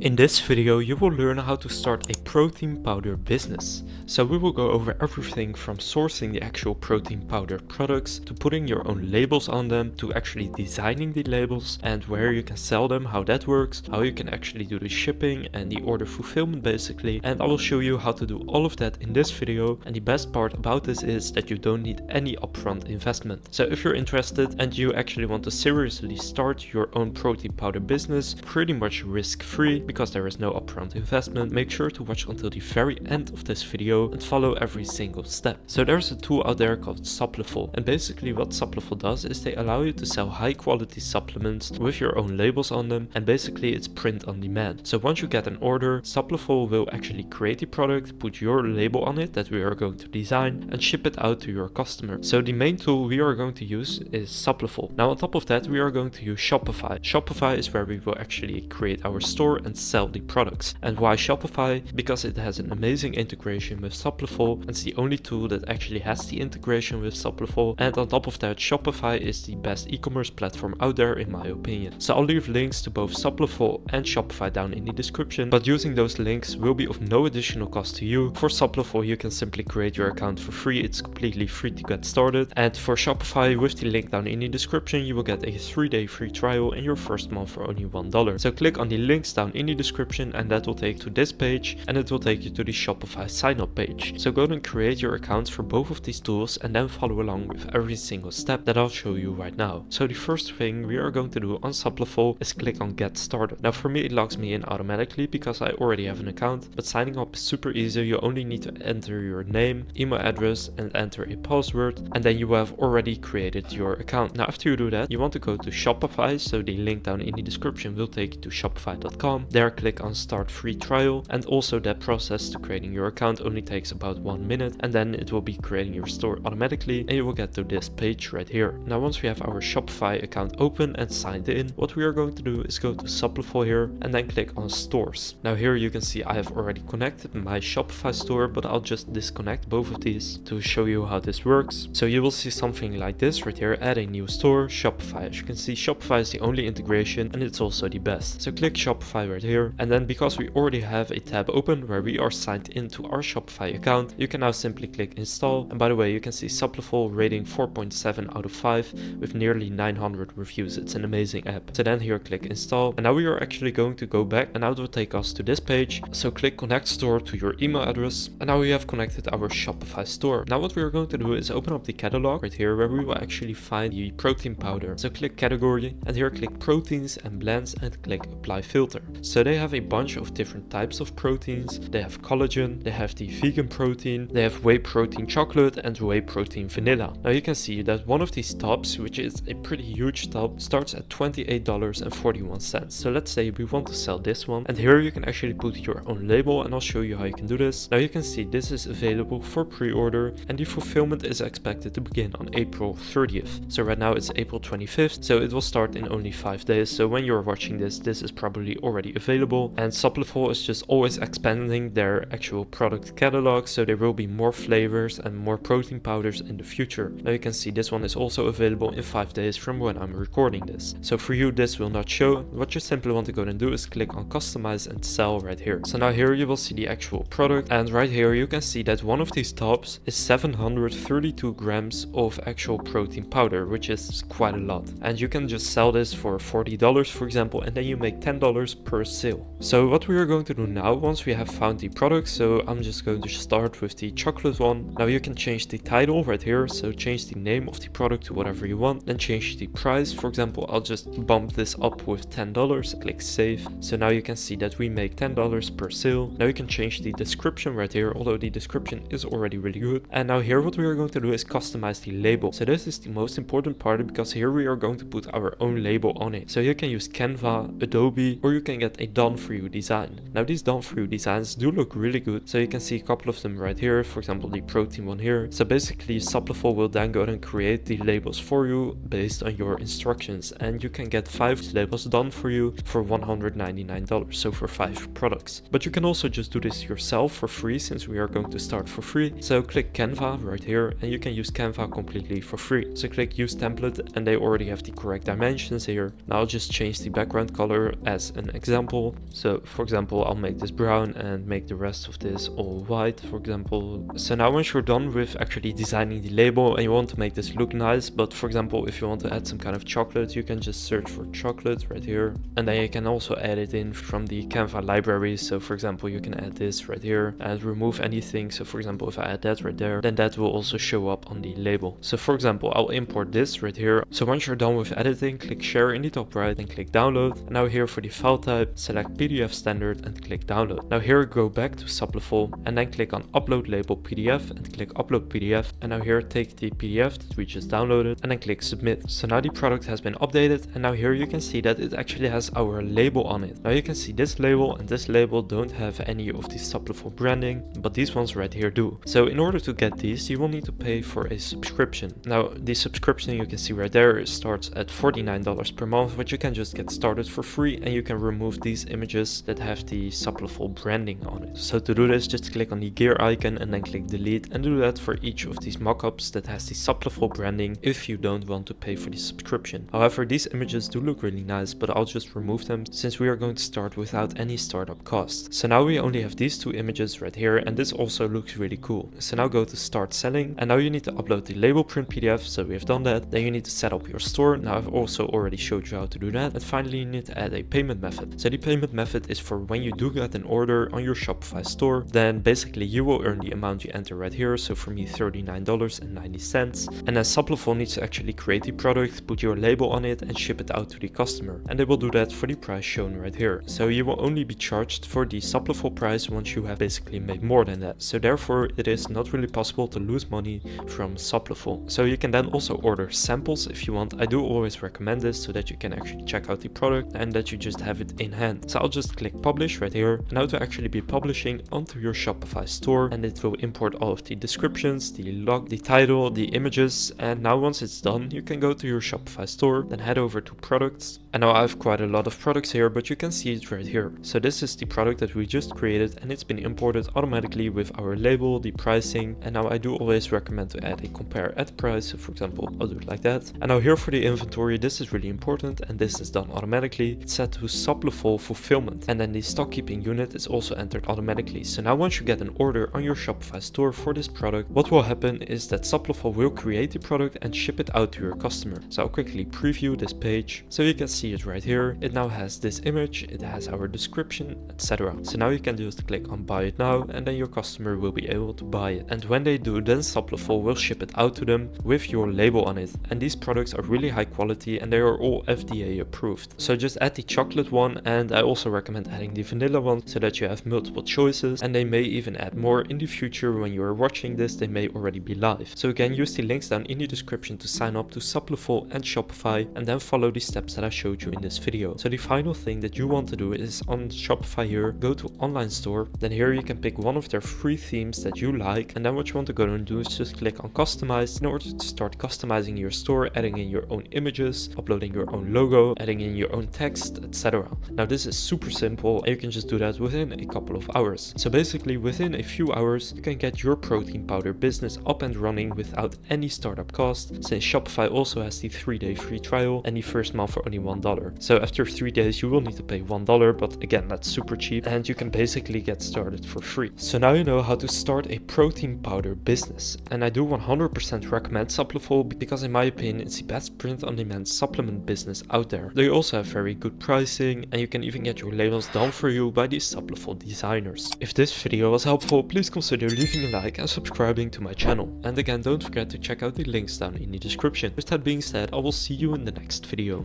In this video you will learn how to start a protein powder business. So we will go over everything from sourcing the actual protein powder products, to putting your own labels on them, to actually designing the labels and where you can sell them, how that works, how you can actually do the shipping and the order fulfillment basically. And I will show you how to do all of that in this video, and the best part about this is that you don't need any upfront investment. So if you're interested and you actually want to seriously start your own protein powder business pretty much risk-free, because there is no upfront investment, make sure to watch until the very end of this video and follow every single step. So there's a tool out there called Supliful, and basically what Supliful does is they allow you to sell high quality supplements with your own labels on them, and basically it's print on demand. So once you get an order, Supliful will actually create the product, put your label on it that we are going to design, and ship it out to your customer. So the main tool we are going to use is Supliful. Now on top of that we are going to use Shopify. Shopify is where we will actually create our store and sell the products. And why Shopify? Because it has an amazing integration with Supliful. It's the only tool that actually has the integration with Supliful, and on top of that Shopify is the best e-commerce platform out there in my opinion. So I'll leave links to both Supliful and Shopify down in the description, but using those links will be of no additional cost to you. For Supliful you can simply create your account for free, it's completely free to get started, and for Shopify with the link down in the description you will get a 3-day free trial and your first month for only $1. So click on the links down in the description and that will take you to this page, and it will take you to the Shopify sign up page. So go and create your accounts for both of these tools and then follow along with every single step that I'll show you right now. So the first thing we are going to do on Supliful is click on get started. Now for me it logs me in automatically because I already have an account, but signing up is super easy. You only need to enter your name, email address and enter a password, and then you will have already created your account. Now after you do that you want to go to Shopify, so the link down in the description will take you to shopify.com. There click on start free trial, and also that process to creating your account only takes about 1 minute, and then it will be creating your store automatically and you will get to this page right here. Now once we have our Shopify account open and signed in, what we are going to do is go to Supliful here and then click on stores. Now here you can see I have already connected my Shopify store, but I'll just disconnect both of these to show you how this works. So you will see something like this right here: add a new store, Shopify. As you can see, Shopify is the only integration and it's also the best. So click Shopify right here, and then because we already have a tab open where we are signed into our Shopify account, you can now simply click install. And by the way, you can see Supliful rating 4.7 out of 5 with nearly 900 reviews. It's an amazing app. So then here click install, and now we are actually going to go back, and now it will take us to this page. So click connect store to your email address, and now we have connected our Shopify store. Now what we are going to do is open up the catalog right here where we will actually find the protein powder. So click category, and here click proteins and blends and click apply filter. So they have a bunch of different types of proteins. They have collagen, they have the vegan protein, they have whey protein chocolate and whey protein vanilla. Now you can see that one of these tubs, which is a pretty huge tub, starts at $28.41. So let's say we want to sell this one, and here you can actually put your own label, and I'll show you how you can do this. Now you can see this is available for pre-order, and the fulfillment is expected to begin on April 30th. So right now it's April 25th, so it will start in only 5 days. So when you're watching this is probably already available, and Supliful is just always expanding their actual product catalog, so there will be more flavors and more protein powders in the future. Now you can see this one is also available in 5 days from when I'm recording this. So for you this will not show. What you simply want to go and do is click on customize and sell right here. So now here you will see the actual product, and right here you can see that one of these tubs is 732 grams of actual protein powder, which is quite a lot. And you can just sell this for $40 for example, and then you make $10 per sale. So what we are going to do now, once we have found the product, so I'm just going to start with the chocolate one. Now you can change the title right here, so change the name of the product to whatever you want, then change the price. For example, I'll just bump this up with $10, click save. So now you can see that we make $10 per sale. Now you can change the description right here, although the description is already really good. And now here what we are going to do is customize the label. So this is the most important part, because here we are going to put our own label on it. So you can use Canva, Adobe, or you can get a done for you design. Now these done for you designs do look really good, so you can see a couple of them right here, for example the protein one here. So basically Supliful will then go and create the labels for you based on your instructions, and you can get 5 labels done for you for $199, so for 5 products. But you can also just do this yourself for free, since we are going to start for free. So click Canva right here, and you can use Canva completely for free. So click use template, and they already have the correct dimensions here. Now I'll just change the background color as an example sample. So for example, I'll make this brown and make the rest of this all white, for example. So now once you're done with actually designing the label and you want to make this look nice, but for example, if you want to add some kind of chocolate, you can just search for chocolate right here. And then you can also add it in from the Canva library. So for example, you can add this right here and remove anything. So for example, if I add that right there, then that will also show up on the label. So for example, I'll import this right here. So once you're done with editing, click share in the top right and click download. And now here for the file type, select PDF standard and click download. Now here go back to Supliful and then click on upload label PDF and click upload PDF. And now here take the PDF that we just downloaded and then click submit. So now the product has been updated and now here you can see that it actually has our label on it. Now you can see this label and this label don't have any of the Supliful branding, but these ones right here do. So in order to get these, you will need to pay for a subscription. Now the subscription you can see right there starts at $49 per month, but you can just get started for free and you can remove these images that have the Supliful branding on it. So to do this, just click on the gear icon and then click delete, and do that for each of these mockups that has the Supliful branding if you don't want to pay for the subscription. However, these images do look really nice, but I'll just remove them since we are going to start without any startup cost. So now we only have these two images right here, and this also looks really cool. So now go to start selling, and now you need to upload the label print PDF. So we have done that. Then you need to set up your store. Now I've also already showed you how to do that. And finally, you need to add a payment method. So the payment method is for when you do get an order on your Shopify store, then basically you will earn the amount you enter right here. So for me, $39.90. And then Supliful needs to actually create the product, put your label on it and ship it out to the customer. And they will do that for the price shown right here. So you will only be charged for the Supliful price once you have basically made more than that. So therefore it is not really possible to lose money from Supliful. So you can then also order samples if you want. I do always recommend this so that you can actually check out the product and that you just have it in hand. So I'll just click publish right here. Now to actually be publishing onto your Shopify store, and it will import all of the descriptions, the log, the title, the images. And now once it's done, you can go to your Shopify store, then head over to products. And now I have quite a lot of products here, but you can see it right here. So this is the product that we just created and it's been imported automatically with our label, the pricing. And now I do always recommend to add a compare at price. So for example, I'll do it like that. And now here for the inventory, this is really important and this is done automatically. It's set to Supliful fulfillment. And then the stock keeping unit is also entered automatically. So now once you get an order on your Shopify store for this product, what will happen is that Supliful will create the product and ship it out to your customer. So I'll quickly preview this page. So you can see it right here. It now has this image, it has our description, etc. So now you can just click on buy it now and then your customer will be able to buy it. And when they do, then Supliful will ship it out to them with your label on it. And these products are really high quality and they are all FDA approved. So just add the chocolate one, and I also recommend adding the vanilla one so that you have multiple choices, and they may even add more in the future. When you are watching this, they may already be live. So again, use the links down in the description to sign up to Supliful and Shopify, and then follow the steps that I showed you in this video. So the final thing that you want to do is on Shopify here, go to online store, then here you can pick one of their free themes that you like, and then what you want to go and do is just click on customize in order to start customizing your store, adding in your own images, uploading your own logo, adding in your own text, etc. Now this is super simple and you can just do that within a couple of hours. So basically within a few hours you can get your protein powder business up and running without any startup cost, since Shopify also has the 3-day free trial and the first month for only $1. So after 3 days you will need to pay $1, but again that's super cheap and you can basically get started for free. So now you know how to start a protein powder business, and I do 100% recommend Supliful because in my opinion it's the best print-on-demand supplement business out there. They also have very good pricing and you can even get your labels done for you by these Supliful designers. If this video was helpful, please consider leaving a like and subscribing to my channel. And again, don't forget to check out the links down in the description. With that being said, I will see you in the next video.